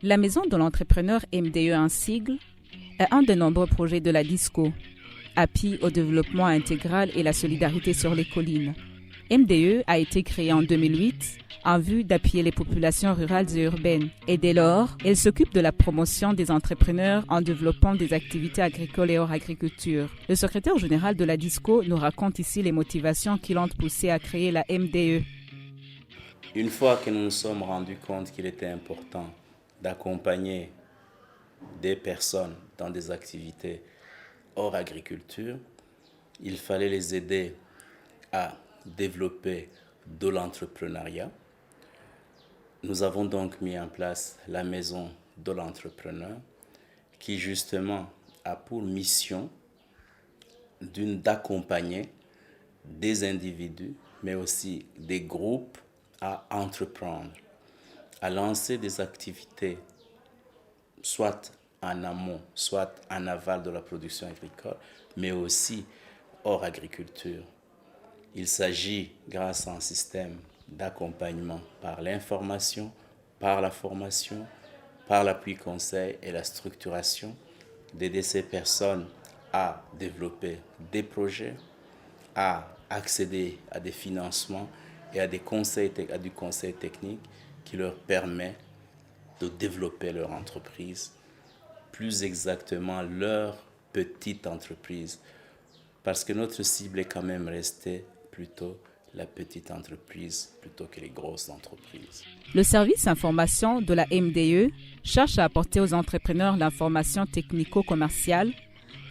La maison de l'entrepreneur MDE en sigle est un des nombreux projets de la DISCO, appui au développement intégral et la solidarité sur les collines. MDE a été créée en 2008 en vue d'appuyer les populations rurales et urbaines. Et dès lors, elle s'occupe de la promotion des entrepreneurs en développant des activités agricoles et hors agriculture. Le secrétaire général de la DISCO nous raconte ici les motivations qui l'ont poussé à créer la MDE. Une fois que nous nous sommes rendus compte qu'il était important d'accompagner des personnes dans des activités hors agriculture, il fallait les aider à développer de l'entrepreneuriat. Nous avons donc mis en place la maison de l'entrepreneur qui justement a pour mission d'accompagner des individus mais aussi des groupes à entreprendre, à lancer des activités soit en amont, soit en aval de la production agricole, mais aussi hors agriculture. Il s'agit, grâce à un système d'accompagnement par l'information, par la formation, par l'appui conseil et la structuration, d'aider ces personnes à développer des projets, à accéder à des financements et à du conseil technique qui leur permet de développer leur entreprise, plus exactement leur petite entreprise, parce que notre cible est quand même restée plutôt la petite entreprise plutôt que les grosses entreprises. Le service information de la MDE cherche à apporter aux entrepreneurs l'information technico-commerciale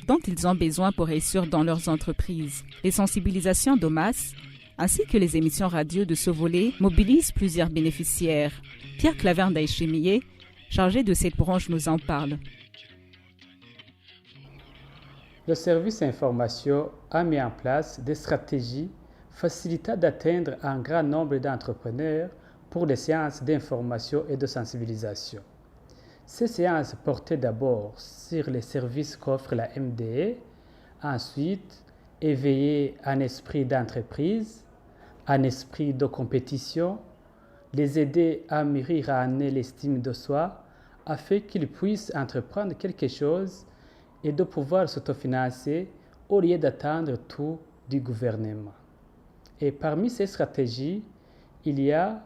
dont ils ont besoin pour réussir dans leurs entreprises. Les sensibilisations de masse ainsi que les émissions radio de ce volet mobilisent plusieurs bénéficiaires. Pierre Claverne d'Aïchemier, chargé de cette branche, nous en parle. Le service information a mis en place des stratégies facilitant d'atteindre un grand nombre d'entrepreneurs pour des séances d'information et de sensibilisation. Ces séances portaient d'abord sur les services qu'offre la MDE, ensuite éveiller un esprit d'entreprise, un esprit de compétition, les aider à mûrir à amener l'estime de soi afin qu'ils puissent entreprendre quelque chose et de pouvoir s'autofinancer au lieu d'attendre tout du gouvernement. Et parmi ces stratégies, il y a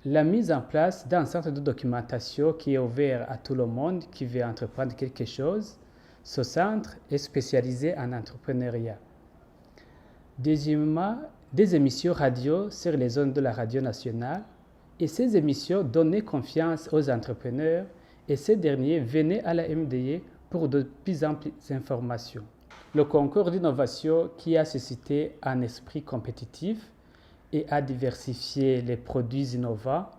la mise en place d'un centre de documentation qui est ouvert à tout le monde qui veut entreprendre quelque chose. Ce centre est spécialisé en entrepreneuriat. Deuxièmement, des émissions radio sur les ondes de la radio nationale. Et ces émissions donnaient confiance aux entrepreneurs et ces derniers venaient à la MDE pour de plus amples informations. Le concours d'innovation qui a suscité un esprit compétitif et a diversifié les produits innovants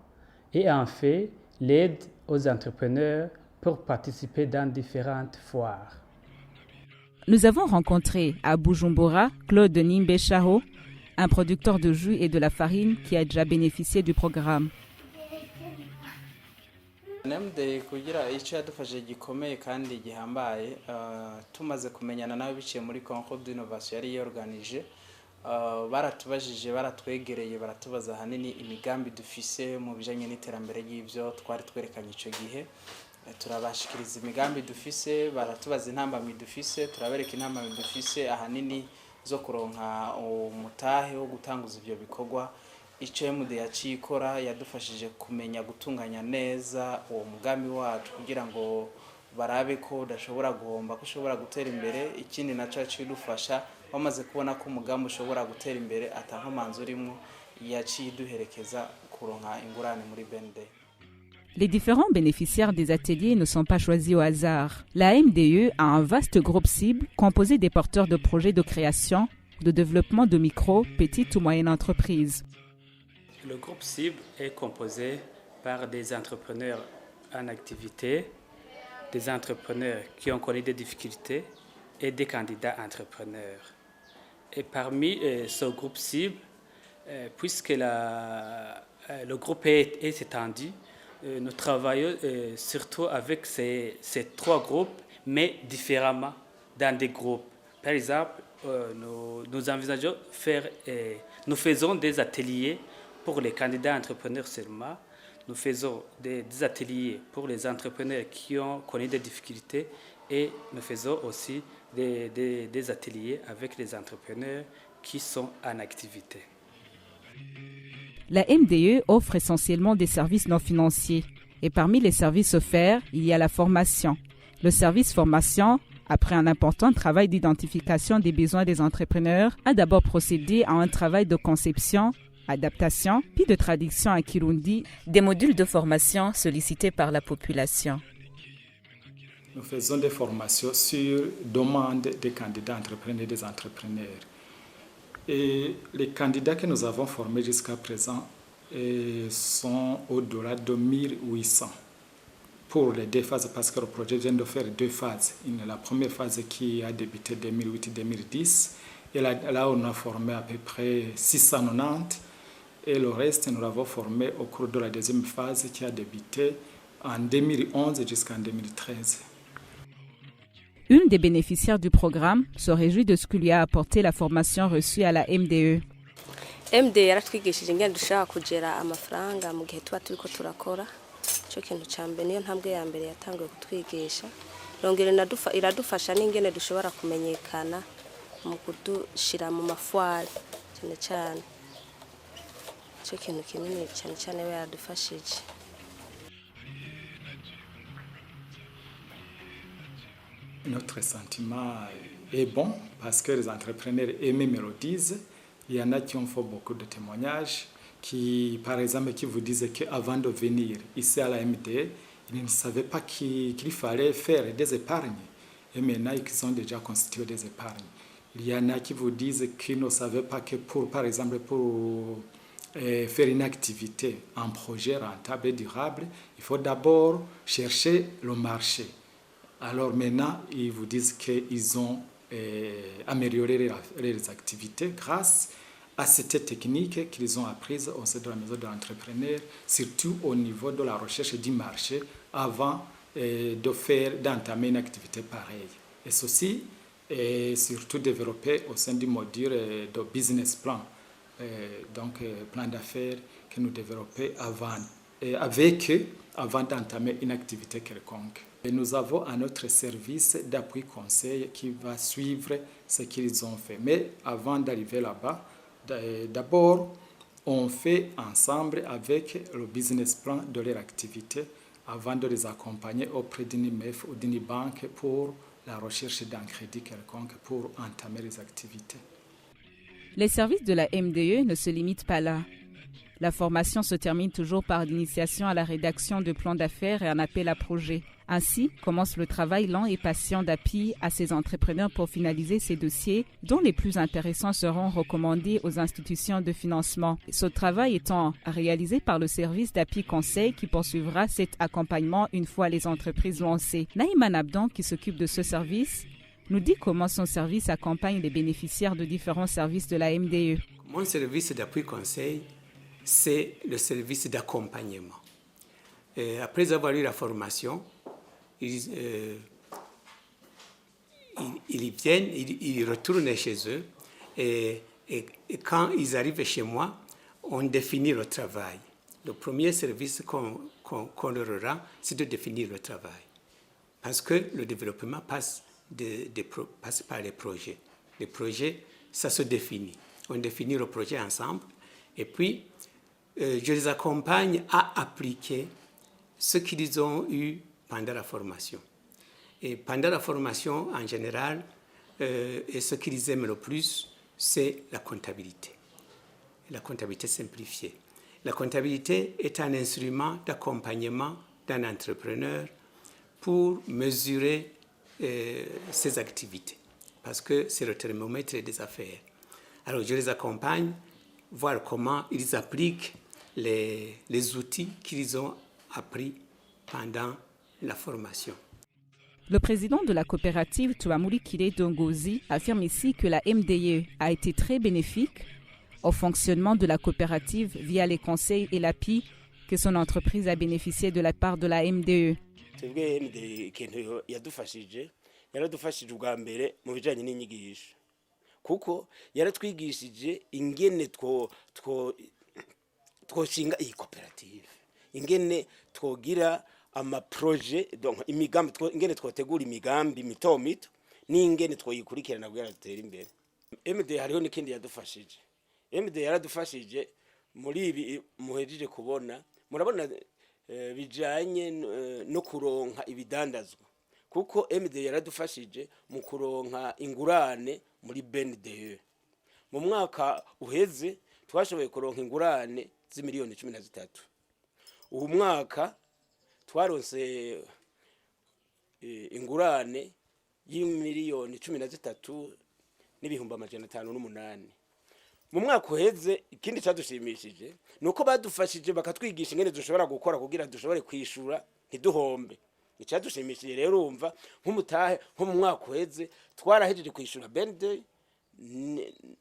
et en fait l'aide aux entrepreneurs pour participer dans différentes foires. Nous avons rencontré à Bujumbura Claude Nimbe Shaho, un producteur de jus et de la farine qui a déjà bénéficié du programme. NMD kugira icyo yadufashije gikomeye kandi gihambaye tumaze kumenyana nawe biciye muri concours d'innovation yari yorganije baratubajije baratwegereye baratubaza hanini imigambi dufise mu bijanye n'iterambere y'ivyo twari twerekanye ico gihe turabashikiriza imigambi dufise baratubaza intambamyi dufise turabereka intambamyi dufise ahanini zo kuronka umutahe wo gutanguza ivyo bikorwa icyo MD yacikora yadufashije kumenya gutunganya neza uwo mugambi wacu kugira ngo barabe ko udashobora guhomba ko ushobora gutera imbere ikindi naco cidufasha bamaze kubona ko umugambi ushobora gutera imbere atankomanzi urimo yaciye duherekeza kuronka ingurane muri BND. Les différents bénéficiaires des ateliers ne sont pas choisis au hasard. La MDE a un vaste groupe cible composé des porteurs de projets de création, de développement de micro, petites ou moyennes entreprises. Le groupe cible est composé par des entrepreneurs en activité, des entrepreneurs qui ont connu des difficultés et des candidats entrepreneurs. Et parmi ce groupe cible, puisque le groupe est étendu, nous travaillons surtout avec ces trois groupes, mais différemment dans des groupes. Par exemple, nous envisageons nous faisons des ateliers pour les candidats entrepreneurs seulement. nous faisons des ateliers pour les entrepreneurs qui ont connu des difficultés et nous faisons aussi des ateliers avec les entrepreneurs qui sont en activité. La MDE offre essentiellement des services non financiers. Et parmi les services offerts, il y a la formation. Le service formation, après un important travail d'identification des besoins des entrepreneurs, a d'abord procédé à un travail de conception, adaptation, puis de traduction en Kirundi des modules de formation sollicités par la population. Nous faisons des formations sur demande des candidats entrepreneurs et des entrepreneurs. Et les candidats que nous avons formés jusqu'à présent sont au-delà de 1800 pour les 2 phases, parce que le projet vient de faire 2 phases. La première phase qui a débuté 2008-2010, et là on a formé à peu près 690, et le reste nous l'avons formé au cours de la deuxième phase qui a débuté en 2011 jusqu'en 2013. Une des bénéficiaires du programme se réjouit de ce que lui a apporté la formation reçue à la MDE. MDE yaratwigishije ingene dushaka kugera amafaranga mu gihe tuba turiko turakora. Cyo kintu cyambere niyo ntambwe ya mbere yatangiye kutwigisha. Rongere iradufasha n'ingene dushobora kumenyekana mu kudushira mu mafwari cyane. Cyo kintu kinini cyane we yaradufashije. Notre sentiment est bon parce que les entrepreneurs eux-mêmes me le disent. Il y en a qui ont fait beaucoup de témoignages, qui, par exemple, qui vous disent qu'avant de venir ici à la MDE, ils ne savaient pas qu'il fallait faire des épargnes. Et maintenant, ils ont déjà constitué des épargnes. Il y en a qui vous disent qu'ils ne savaient pas que, par exemple, pour faire une activité, un projet rentable et durable, il faut d'abord chercher le marché. Alors maintenant, ils vous disent qu'ils ont amélioré leurs activités grâce à cette technique qu'ils ont apprise au sein de la maison de l'entrepreneur, surtout au niveau de la recherche du marché avant d'entamer une activité pareille. Et ceci est surtout développé au sein du module de business plan, donc plan d'affaires que nous développons avant d'entamer une activité quelconque. Et nous avons un autre service d'appui conseil qui va suivre ce qu'ils ont fait. Mais avant d'arriver là-bas, d'abord, on fait ensemble avec le business plan de leur activité avant de les accompagner auprès d'une MEF ou d'une banque pour la recherche d'un crédit quelconque pour entamer les activités. Les services de la MDE ne se limitent pas là. La formation se termine toujours par l'initiation à la rédaction de plans d'affaires et un appel à projet. Ainsi commence le travail lent et patient d'appui à ces entrepreneurs pour finaliser ces dossiers dont les plus intéressants seront recommandés aux institutions de financement. Ce travail étant réalisé par le service d'appui conseil qui poursuivra cet accompagnement une fois les entreprises lancées. Naïman Abdan, qui s'occupe de ce service, nous dit comment son service accompagne les bénéficiaires de différents services de la MDE. Mon service d'appui conseil, c'est le service d'accompagnement. Après avoir eu la formation, ils viennent, ils retournent chez eux et quand ils arrivent chez moi, on définit le travail. Le premier service qu'on leur aura, c'est de définir le travail. Parce que le développement passe par les projets. Les projets, ça se définit. On définit le projet ensemble et puis je les accompagne à appliquer ce qu'ils ont eu pendant la formation. Et pendant la formation, en général, et ce qu'ils aiment le plus, c'est la comptabilité. La comptabilité simplifiée. La comptabilité est un instrument d'accompagnement d'un entrepreneur pour mesurer ses activités, parce que c'est le thermomètre des affaires. Alors, je les accompagne, voir comment ils appliquent les outils qu'ils ont appris pendant la formation. Le président de la coopérative Tuamuri Kile Dongozi affirme ici que la MDE a été très bénéfique au fonctionnement de la coopérative via les conseils et l'appui que son entreprise a bénéficié de la part de la MDE. yaradufashije ubwa mbere mu bijanye n'inyigisho kuko yaratwigishije ingene twoshinga iyi koperative ingene twogira amaproje donc imigambi ingene twotegura imigambi mito mito n'ingene twoyikurikirana kugira dutere imbere. MD hariho n'ikindi yadufashije. MD yaradufashije muri ibi muhejeje kubona, murabona bijanye no kuronka ibidandazwa, kuko MD yaradufashije mu kuronka ingurane muri BNDE. Mu mwaka uheze twashoboye kuronka ingurane z'imiliyoni 13. Ubu mwaka twaronse ingurane y'imiliyoni 13 n'ibihumbi 508. Mu mwaka uheze ikindi cyadushimishije nuko badufashije bakatwigisha ingene dushobora gukora kugira dushobore kwishura ntiduhombe. Icyadushimishije rero urumva nk'umutahe nko mu mwaka uheze twarahejeje kwishura BND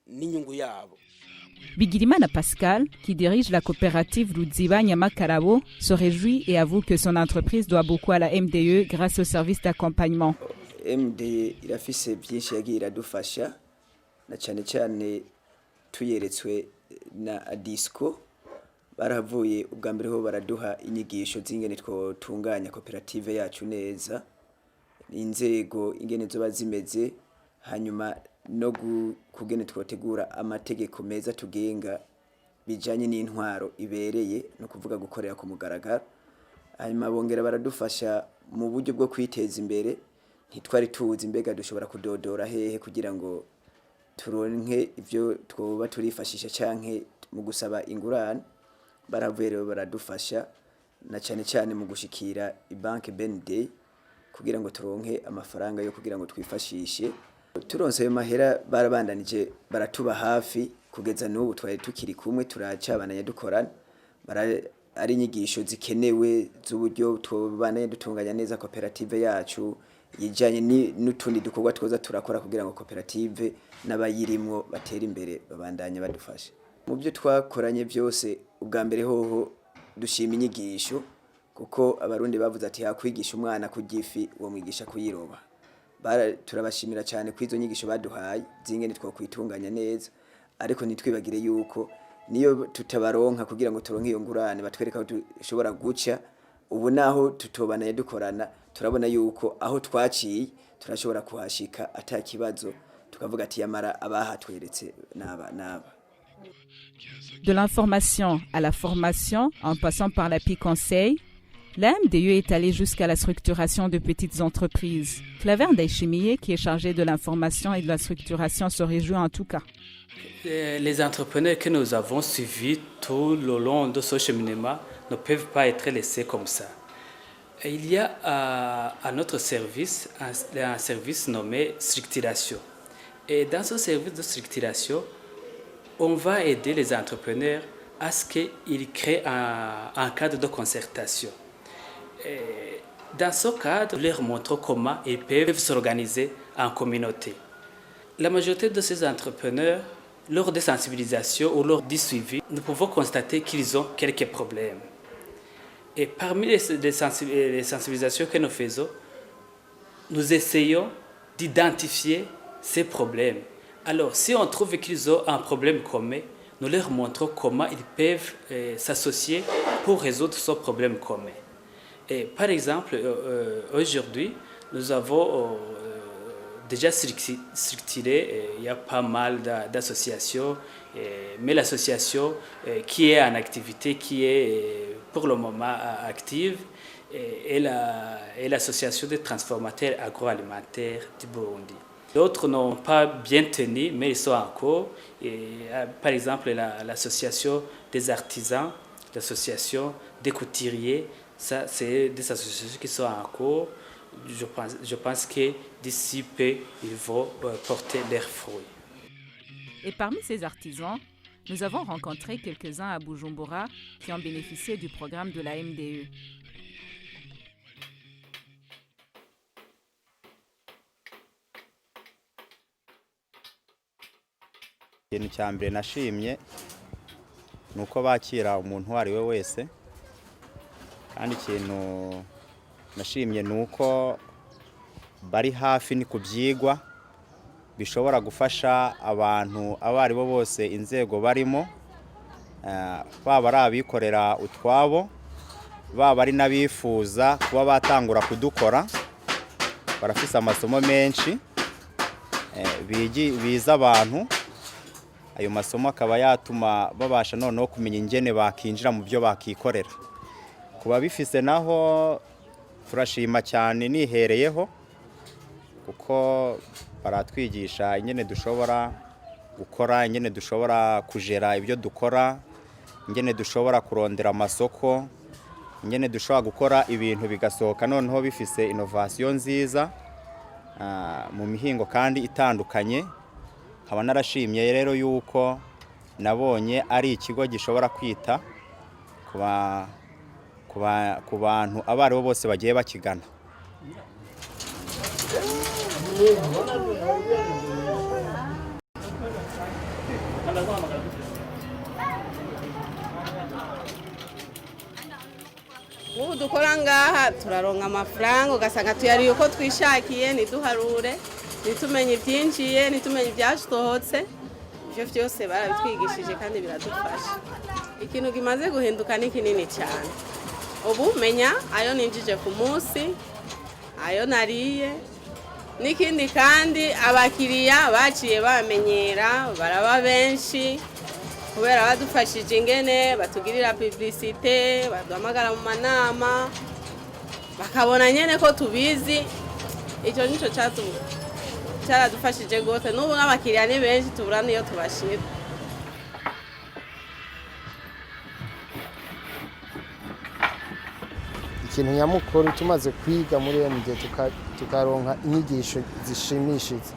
n'inyungu yabo. Bigirimana Pascal, qui dirige la coopérative Ruziba Nyamakarabo, se réjouit et avoue que son entreprise doit beaucoup à la MDE grâce au service d'accompagnement. MDE irafise byinshi yagiye iradufasha na cyane cyane tuyeretswe na Adisco, baravuye ubwa mbere ho baraduha inyigisho z'ingene twotunganya koperative yacu neza, inzego ingene zoba zimeze, hanyuma no kugene twotegura amategeko meza tugenga bijanye n'intwaro ibereye, no kuvuga gukorera ku mugaragaro. Hanyuma bongera baradufasha mu buryo bwo kwiteza imbere, ntitwari tuzi mbega dushobora kudodora hehe kugira ngo turonke ivyo twoba turifashisha canke mu gusaba ingurane. Baravuye rero baradufasha na cyane cyane mu gushikira ibanke BND kugira ngo turonke amafaranga yo kugira ngo twifashishe. Turonse ayo mahera barabandanije baratuba hafi kugeza n'ubu twari tukiri kumwe turacabananye dukorana. Ari inyigisho zikenewe z'uburyo twobana dutunganya neza koperative yacu, yijanye n'utundi dukorwa twoza turakora kugira ngo koperative n'abayirimwo batera imbere babandanye badufasha. Mu byo twakoranye byose ubwa mbere hoho dushima inyigisho, kuko abarundi bavuze ati hakwigisha umwana kugifi uwo mwigisha kuyiroba. Turabashimira cyane kwizo nyigisho baduhaye zingene twakwitunganya neza, ariko nitwibagire yuko niyo tutabaronka kugira ngo turonke iyo ngurane batwereka ko dushobora guca, ubu naho tutobanaye dukorana turabona yuko aho twaciye turashobora kuhashika atakibazo, tukavuga ati yamara abahatweretse naba. De l'information à la formation, en passant par l'appui conseil, la MDE est allée jusqu'à la structuration de petites entreprises. Claver Ndayishimiye, qui est chargé de l'information et de la structuration, se réjouit en tout cas. Les entrepreneurs que nous avons suivis tout le long de ce cheminement ne peuvent pas être laissés comme ça. Il y a à notre service un service nommé structuration. Et dans ce service de structuration, on va aider les entrepreneurs à ce qu'ils créent un cadre de concertation. Et dans ce cadre, leur montrons comment ils peuvent s'organiser en communauté. La majorité de ces entrepreneurs, lors des sensibilisations ou lors du suivi, nous pouvons constater qu'ils ont quelques problèmes. Et parmi les sensibilisations que nous faisons, nous essayons d'identifier ces problèmes. Alors, si on trouve qu'ils ont un problème commun, nous leur montrons comment ils peuvent s'associer pour résoudre ce problème commun. Et par exemple, aujourd'hui, nous avons déjà structuré, il y a pas mal d'associations, mais l'association qui est en activité, qui est pour le moment active, est l'association des transformateurs agroalimentaires du Burundi. D'autres n'ont pas bien tenu, mais ils sont en cours. Par exemple, l'association des artisans, l'association des couturiers, ça, c'est des associations qui sont en cours. Je pense que d'ici peu, ils vont porter leurs fruits. Et parmi ces artisans, nous avons rencontré quelques-uns à Bujumbura qui ont bénéficié du programme de la MDE. Ikintu cya mbere nashimye nuko bakira umuntu wari we wese, kandi ikintu nashimye nuko bari hafi ni kubyigwa bishobora gufasha abantu abari bo bose inzego barimo, baba ari abikorera utwabo baba ari n'abifuza kuba batangura kudukora barafise amasomo menshi biza abantu. Ayo masomo akaba yatuma babasha noneho kumenya ingene bakinjira mu byo bakikorera. Kuba bifise naho turashima cyane nihereyeho kuko baratwigisha ingene dushobora gukora, ingene dushobora kujera ibyo dukora, ingene dushobora kurondera amasoko, ingene dushobora gukora ibintu bigasohoka noneho bifise innovation nziza mu mihingo kandi itandukanye. Nkaba narashimye rero yuko nabonye ari ikigo gishobora kwita ku bantu abaribo bose bagiye bakigana. Ubu dukora ngaha turaronka amafaranga ugasanga tuyariye uko twishakiye, ntiduharure, ntitumenye ibyinjiye, ntitumenye ibyasohotse. Ibyo byose barabitwigishije kandi biradufasha. Ikintu kimaze guhinduka ni kinini cyane. Ubu menya ayo ninjije ku munsi, ayo nariye, n'ikindi kandi abakiriya baciye bamenyera, baraba benshi kubera badufashije ingene batugirira publicité, baduhamagara mu manama bakabona nyene ko tubizi. Icyo nico cyaradufashije gose. N'ubu n'abakiriya ni benshi tubura niyo tubashira. Ikintu nyamukuru tumaze kwiga muri MD tukaronka inyigisho zishimishije.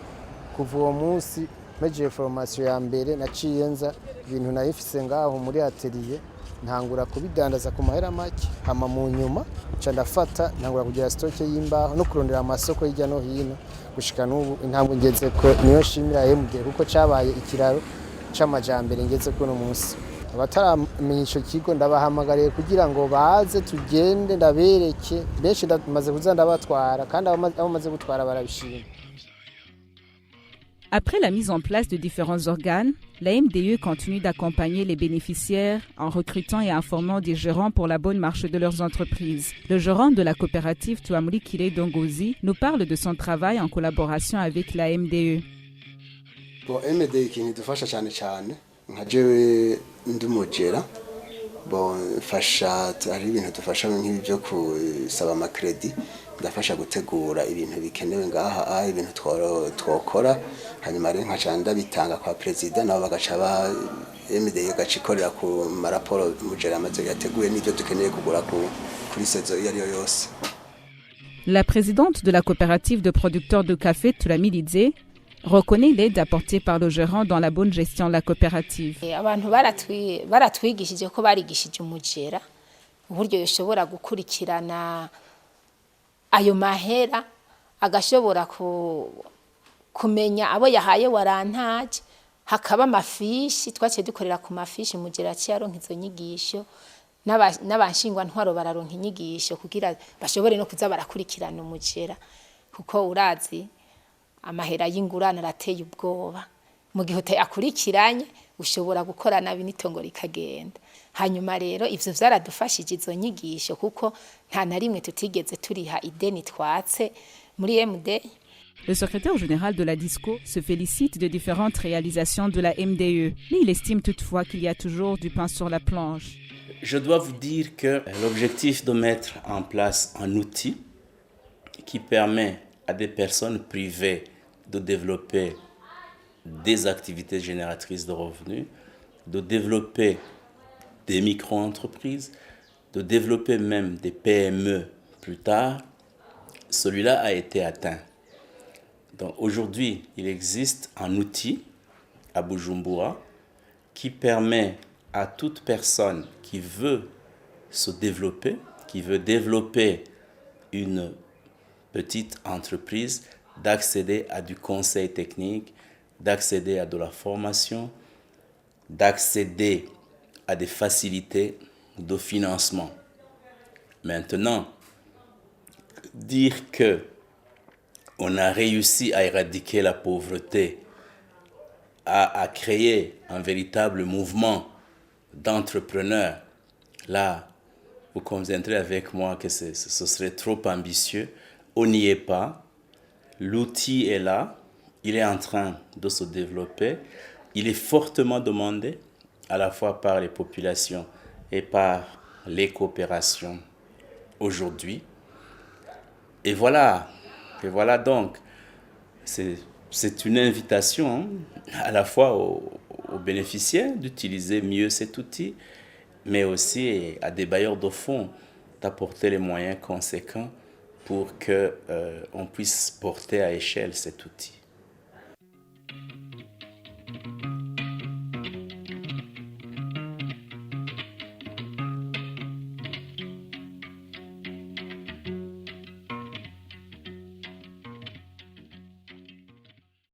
Kuva uwo munsi meje formation ya mbere naciye nza ibintu narifise ngaho muri atelier ntangura kubidandaza ku mahera make, hama mu nyuma ca ndafata ntangura kugira stock y'imbaho no kurondera amasoko hirya no hino gushika n'ubu intambwe ngeze ko niyo shimira MD kuko cabaye ikiraro c'amajambere ngeze ko no munsi. Abataramenye ico kigo ndabahamagariye kugira ngo baze tugende ndabereke, benshi ndamaze kuza ndabatwara kandi abamaze gutwara barabishima. Après la mise en place de différents organes, la MDE continue d'accompagner les bénéficiaires en recrutant et informant des gérants pour la bonne marche de leurs entreprises. Le gérant de la coopérative Tuamuli Kile Dongozi nous parle de son travail en collaboration avec la MDE. Bon, MDE kinidufasha cyane nka jewe ndumugera. Bon, fasha ari ibintu dufasha nk'ibyo kusaba amakredi, ndafasha gutegura ibintu bikenewe ngaha ibintu twokora, hanyuma rero nkacanda bitanga kwa president nabo bagaca ba MDE gacikorera ku maraporo mugera amaze yateguye n'ibyo dukeneye kugura kuri saison iyo ariyo yose. La présidente de la coopérative de producteurs de café Tulamilidze reconnaît l'aide apportée par le gérant dans la bonne gestion de la coopérative. Abantu baratwigishije ko barigishije umugera uburyo yoshobora gukurikirana ayo mahera, agashobora kumenya abo yahaye warantaje, hakaba amafishi twaciye dukorera ku mafishi mugera cyaronka izo nyigisho n'abashingwa ntwaro bararonka inyigisho kugira bashobore no kuza barakurikirana umugera kuko urazi amahera y'ingurane arateye ubwoba. Mu gihe akurikiranye ushobora gukora nabi n'itongo rikagenda. Hanyuma rero ivyo vyaradufashije izo nyigisho kuko nta na rimwe tutigeze turiha ideni twatse muri MD. Le secrétaire général de la DISCO se félicite de différentes réalisations de la MDE, mais il estime toutefois qu'il y a toujours du pain sur la planche. Je dois vous dire que l'objectif de mettre en place un outil qui permet à des personnes privées de développer des activités génératrices de revenus, de développer des micro-entreprises, de développer même des PME plus tard, celui-là a été atteint. Donc aujourd'hui, il existe un outil à Bujumbura qui permet à toute personne qui veut se développer, qui veut développer une petite entreprise, d'accéder à du conseil technique, d'accéder à de la formation, d'accéder à des facilités de financement. Maintenant, dire que on a réussi à éradiquer la pauvreté, à créer un véritable mouvement d'entrepreneurs, là, vous conviendrez avec moi que ce serait trop ambitieux. On n'y est pas. L'outil est là. Il est en train de se développer. Il est fortement demandé, à la fois par les populations et par les coopérations aujourd'hui. Et voilà donc, c'est une invitation à la fois aux bénéficiaires d'utiliser mieux cet outil, mais aussi à des bailleurs de fonds d'apporter les moyens conséquents pour qu'on puisse porter à échelle cet outil.